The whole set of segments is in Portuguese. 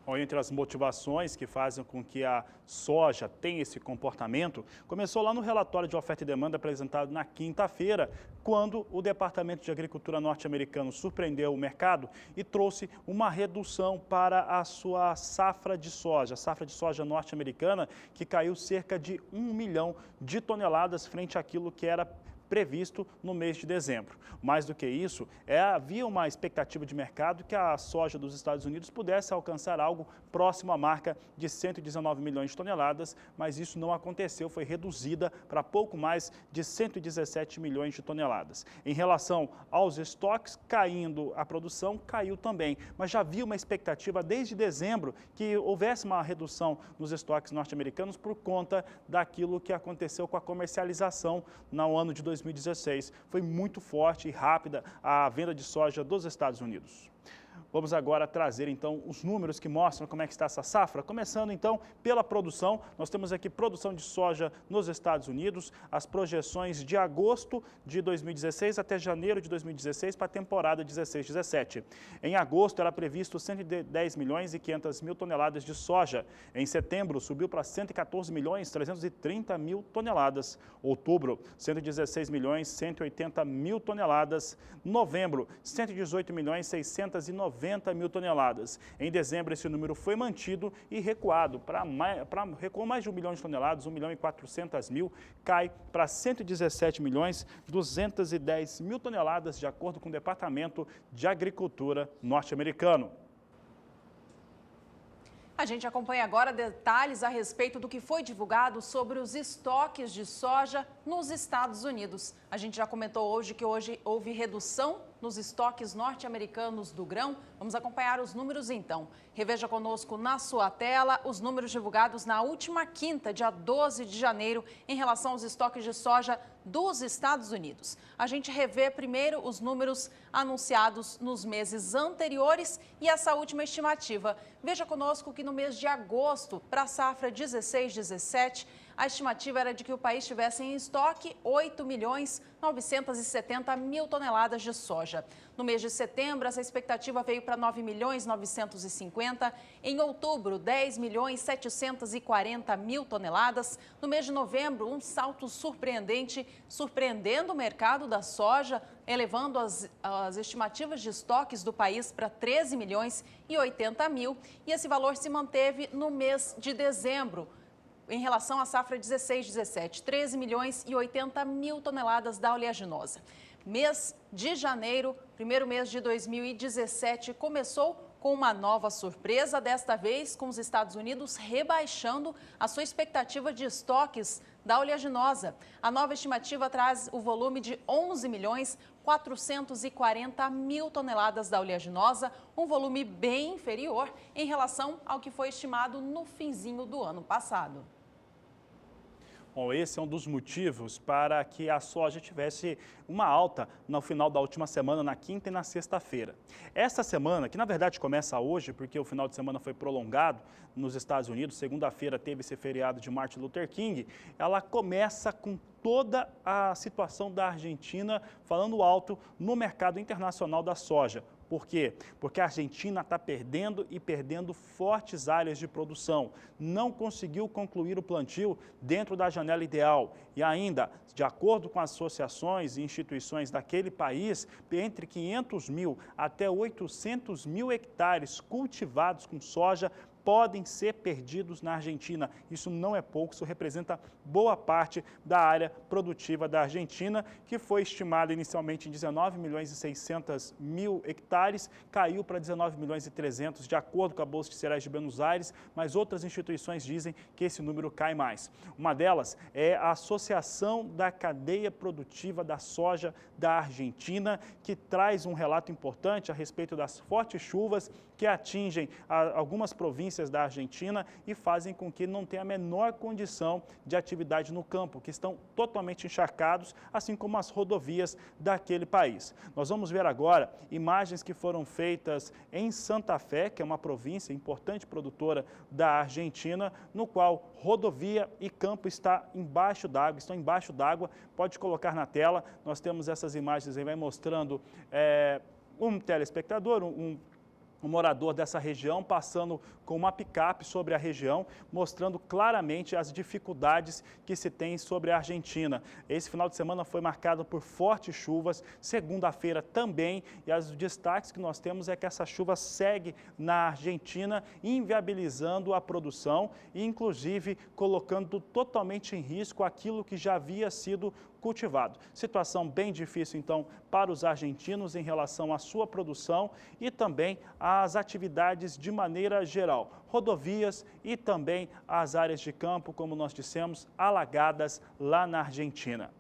Bom, entre as motivações que fazem com que a soja tenha esse comportamento, começou lá no relatório de oferta e demanda apresentado na quinta-feira, quando o Departamento de Agricultura norte-americano surpreendeu o mercado e trouxe uma redução para a sua safra de soja, a safra de soja norte-americana, que caiu cerca de 1 milhão de toneladas frente àquilo que era previsto no mês de dezembro. Mais do que isso, havia uma expectativa de mercado que a soja dos Estados Unidos pudesse alcançar algo próximo à marca de 119 milhões de toneladas, mas isso não aconteceu, foi reduzida para pouco mais de 117 milhões de toneladas. Em relação aos estoques, caindo a produção, caiu também, mas já havia uma expectativa desde dezembro que houvesse uma redução nos estoques norte-americanos por conta daquilo que aconteceu com a comercialização no ano de 2016. Foi muito forte e rápida a venda de soja dos Estados Unidos. Vamos agora trazer então os números que mostram como é que está essa safra. Começando então pela produção, nós temos aqui produção de soja nos Estados Unidos, as projeções de agosto de 2016 até janeiro de 2016 para a temporada 16-17. Em agosto era previsto 110 milhões e 500 mil toneladas de soja. Em setembro subiu para 114 milhões 330 mil toneladas. Outubro, 116 milhões 180 mil toneladas. Novembro, 118 milhões 690 mil toneladas. Em dezembro, esse número foi mantido e recuado recuou mais de 1 milhão de toneladas, 1 milhão e 400 mil, cai para 117 milhões 210 mil toneladas, de acordo com o Departamento de Agricultura norte-americano. A gente acompanha agora detalhes a respeito do que foi divulgado sobre os estoques de soja nos Estados Unidos. A gente já comentou hoje que hoje houve redução nos estoques norte-americanos do grão. Vamos acompanhar os números então. Reveja conosco na sua tela os números divulgados na última quinta, dia 12 de janeiro, em relação aos estoques de soja dos Estados Unidos. A gente revê primeiro os números anunciados nos meses anteriores e essa última estimativa. Veja conosco que no mês de agosto, para a safra 16-17, a estimativa era de que o país tivesse em estoque 8 milhões 970 mil toneladas de soja. No mês de setembro, essa expectativa veio para 9 milhões 950. Em outubro, 10 milhões 740 mil toneladas. No mês de novembro, um salto surpreendente, surpreendendo o mercado da soja, elevando as estimativas de estoques do país para 13 milhões e 80 mil. E esse valor se manteve no mês de dezembro, em relação à safra 16-17, 13 milhões e 80 mil toneladas da oleaginosa. Mês de janeiro, primeiro mês de 2017, começou com uma nova surpresa, desta vez com os Estados Unidos rebaixando a sua expectativa de estoques da oleaginosa. A nova estimativa traz o volume de 11 milhões 440 mil toneladas da oleaginosa, um volume bem inferior em relação ao que foi estimado no finzinho do ano passado. Bom, esse é um dos motivos para que a soja tivesse uma alta no final da última semana, na quinta e na sexta-feira. Essa semana, que na verdade começa hoje, porque o final de semana foi prolongado nos Estados Unidos, segunda-feira teve esse feriado de Martin Luther King, ela começa com toda a situação da Argentina falando alto no mercado internacional da soja. Por quê? Porque a Argentina está perdendo e perdendo fortes áreas de produção. Não conseguiu concluir o plantio dentro da janela ideal. E ainda, de acordo com as associações e instituições daquele país, entre 500 mil até 800 mil hectares cultivados com soja podem ser perdidos na Argentina. Isso não é pouco, isso representa boa parte da área produtiva da Argentina, que foi estimada inicialmente em 19 milhões e 600 mil hectares, caiu para 19 milhões e 300, de acordo com a Bolsa de Cereais de Buenos Aires, mas outras instituições dizem que esse número cai mais. Uma delas é a Associação da Cadeia Produtiva da Soja da Argentina, que traz um relato importante a respeito das fortes chuvas que atingem algumas províncias da Argentina e fazem com que não tenha a menor condição de atividade no campo, que estão totalmente encharcados, assim como as rodovias daquele país. Nós vamos ver agora imagens que foram feitas em Santa Fé, que é uma província importante produtora da Argentina, no qual rodovia e campo estão embaixo d'água. Pode colocar na tela, nós temos essas imagens aí, vai mostrando um telespectador, um morador dessa região passando com uma picape sobre a região, mostrando claramente as dificuldades que se tem sobre a Argentina. Esse final de semana foi marcado por fortes chuvas, segunda-feira também, e os destaques que nós temos é que essa chuva segue na Argentina, inviabilizando a produção e, inclusive, colocando totalmente em risco aquilo que já havia sido cultivado. Situação bem difícil, então, para os argentinos em relação à sua produção e também às atividades de maneira geral. Rodovias e também as áreas de campo, como nós dissemos, alagadas lá na Argentina.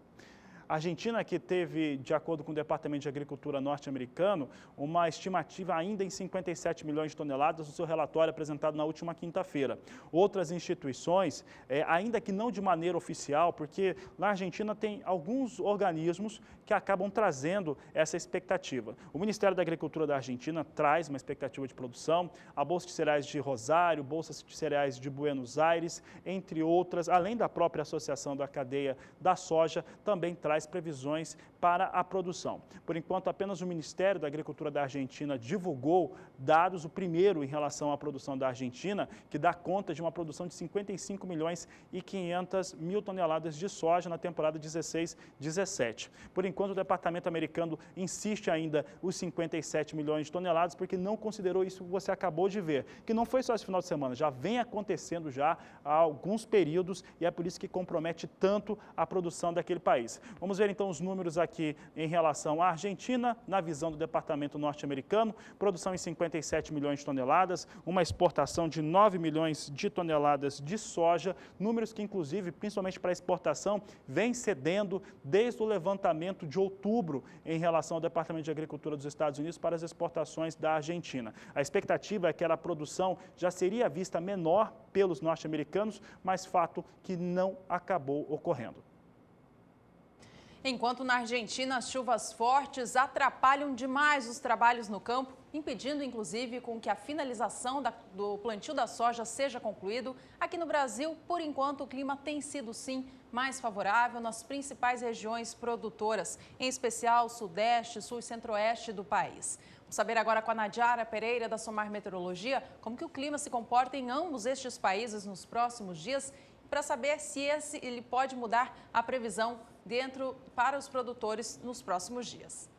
A Argentina que teve, de acordo com o Departamento de Agricultura norte-americano, uma estimativa ainda em 57 milhões de toneladas no seu relatório apresentado na última quinta-feira. Outras instituições, ainda que não de maneira oficial, porque na Argentina tem alguns organismos que acabam trazendo essa expectativa. O Ministério da Agricultura da Argentina traz uma expectativa de produção, a Bolsa de Cereais de Rosário, Bolsa de Cereais de Buenos Aires, entre outras, além da própria Associação da Cadeia da Soja, também traz previsões para a produção. Por enquanto, apenas o Ministério da Agricultura da Argentina divulgou dados, o primeiro em relação à produção da Argentina, que dá conta de uma produção de 55 milhões e 500 mil toneladas de soja na temporada 16-17. Por enquanto, o Departamento americano insiste ainda os 57 milhões de toneladas, porque não considerou isso que você acabou de ver, que não foi só esse final de semana, já vem acontecendo já há alguns períodos e é por isso que compromete tanto a produção daquele país. Vamos ver então os números aqui em relação à Argentina, na visão do Departamento norte-americano, produção em 57 milhões de toneladas, uma exportação de 9 milhões de toneladas de soja, números que inclusive, principalmente para exportação, vem cedendo desde o levantamento de outubro em relação ao Departamento de Agricultura dos Estados Unidos para as exportações da Argentina. A expectativa é que a produção já seria vista menor pelos norte-americanos, mas fato que não acabou ocorrendo. Enquanto na Argentina as chuvas fortes atrapalham demais os trabalhos no campo, impedindo inclusive com que a finalização do plantio da soja seja concluído, aqui no Brasil, por enquanto, o clima tem sido sim mais favorável nas principais regiões produtoras, em especial Sudeste, Sul e Centro-Oeste do país. Vamos saber agora com a Nadiara Pereira da Somar Meteorologia como que o clima se comporta em ambos estes países nos próximos dias, para saber se ele pode mudar a previsão para os produtores nos próximos dias.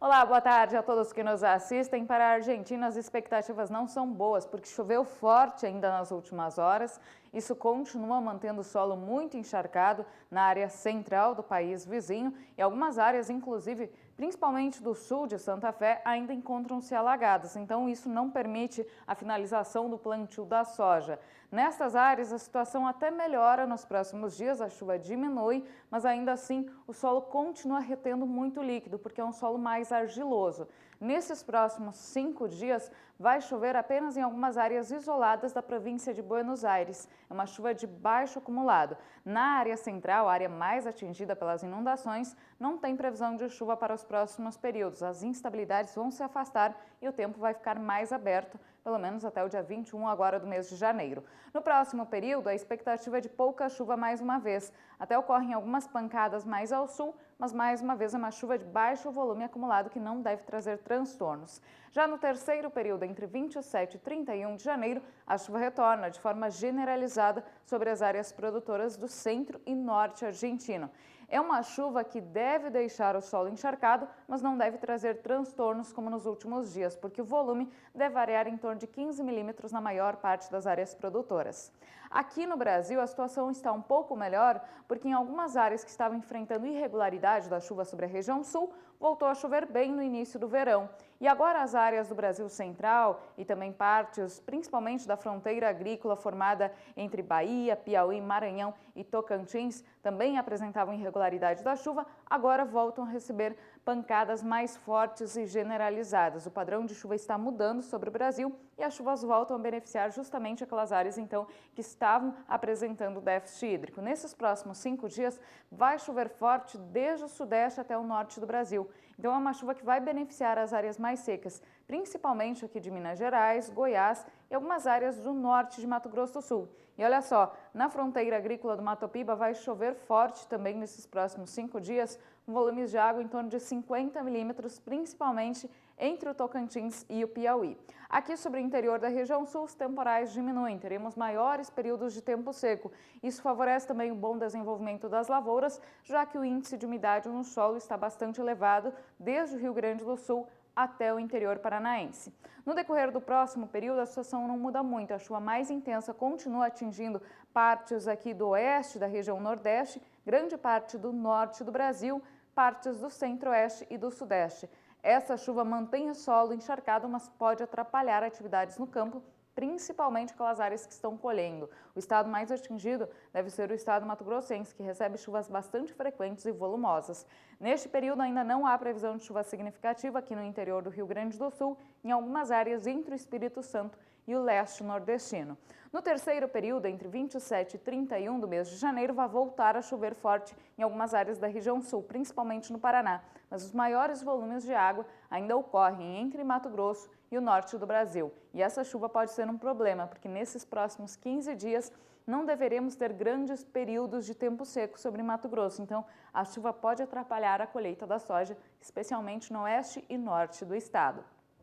Olá, boa tarde a todos que nos assistem. Para a Argentina, as expectativas não são boas, porque choveu forte ainda nas últimas horas. Isso continua mantendo o solo muito encharcado na área central do país vizinho e algumas áreas, inclusive, principalmente do sul de Santa Fé, ainda encontram-se alagadas. Então, isso não permite a finalização do plantio da soja. Nestas áreas, a situação até melhora nos próximos dias, a chuva diminui, mas ainda assim o solo continua retendo muito líquido, porque é um solo mais argiloso. Nesses próximos 5 dias, vai chover apenas em algumas áreas isoladas da província de Buenos Aires. É uma chuva de baixo acumulado. Na área central, a área mais atingida pelas inundações, não tem previsão de chuva para os próximos períodos. As instabilidades vão se afastar e o tempo vai ficar mais aberto, pelo menos até o dia 21 agora do mês de janeiro. No próximo período, a expectativa é de pouca chuva mais uma vez. Até ocorrem algumas pancadas mais ao sul, mas mais uma vez é uma chuva de baixo volume acumulado que não deve trazer transtornos. Já no terceiro período, entre 27 e 31 de janeiro, a chuva retorna de forma generalizada sobre as áreas produtoras do centro e norte argentino. É uma chuva que deve deixar o solo encharcado, mas não deve trazer transtornos como nos últimos dias, porque o volume deve variar em torno de 15 milímetros na maior parte das áreas produtoras. Aqui no Brasil, a situação está um pouco melhor, porque em algumas áreas que estavam enfrentando irregularidade da chuva sobre a região sul, voltou a chover bem no início do verão. E agora as áreas do Brasil Central e também partes, principalmente da fronteira agrícola formada entre Bahia, Piauí, Maranhão e Tocantins, também apresentavam irregularidade da chuva, agora voltam a receber pancadas mais fortes e generalizadas. O padrão de chuva está mudando sobre o Brasil e as chuvas voltam a beneficiar justamente aquelas áreas, então, que estavam apresentando déficit hídrico. Nesses próximos 5 dias, vai chover forte desde o sudeste até o norte do Brasil. Então, é uma chuva que vai beneficiar as áreas mais secas, principalmente aqui de Minas Gerais, Goiás e algumas áreas do norte de Mato Grosso do Sul. E olha só, na fronteira agrícola do Mato Piba vai chover forte também nesses próximos 5 dias, com volumes de água em torno de 50 milímetros, principalmente entre o Tocantins e o Piauí. Aqui sobre o interior da região sul, os temporais diminuem, teremos maiores períodos de tempo seco. Isso favorece também o bom desenvolvimento das lavouras, já que o índice de umidade no solo está bastante elevado, desde o Rio Grande do Sul até o interior paranaense. No decorrer do próximo período, a situação não muda muito. A chuva mais intensa continua atingindo partes aqui do oeste da região nordeste, grande parte do norte do Brasil, partes do centro-oeste e do sudeste. Essa chuva mantém o solo encharcado, mas pode atrapalhar atividades no campo, principalmente aquelas áreas que estão colhendo. O estado mais atingido deve ser o estado mato-grossense, que recebe chuvas bastante frequentes e volumosas. Neste período ainda não há previsão de chuva significativa aqui no interior do Rio Grande do Sul, em algumas áreas entre o Espírito Santo e o leste nordestino. No terceiro período, entre 27 e 31 do mês de janeiro, vai voltar a chover forte em algumas áreas da região sul, principalmente no Paraná, mas os maiores volumes de água ainda ocorrem entre Mato Grosso e o norte do Brasil. E essa chuva pode ser um problema, porque nesses próximos 15 dias não deveremos ter grandes períodos de tempo seco sobre Mato Grosso. Então, a chuva pode atrapalhar a colheita da soja, especialmente no oeste e norte do estado.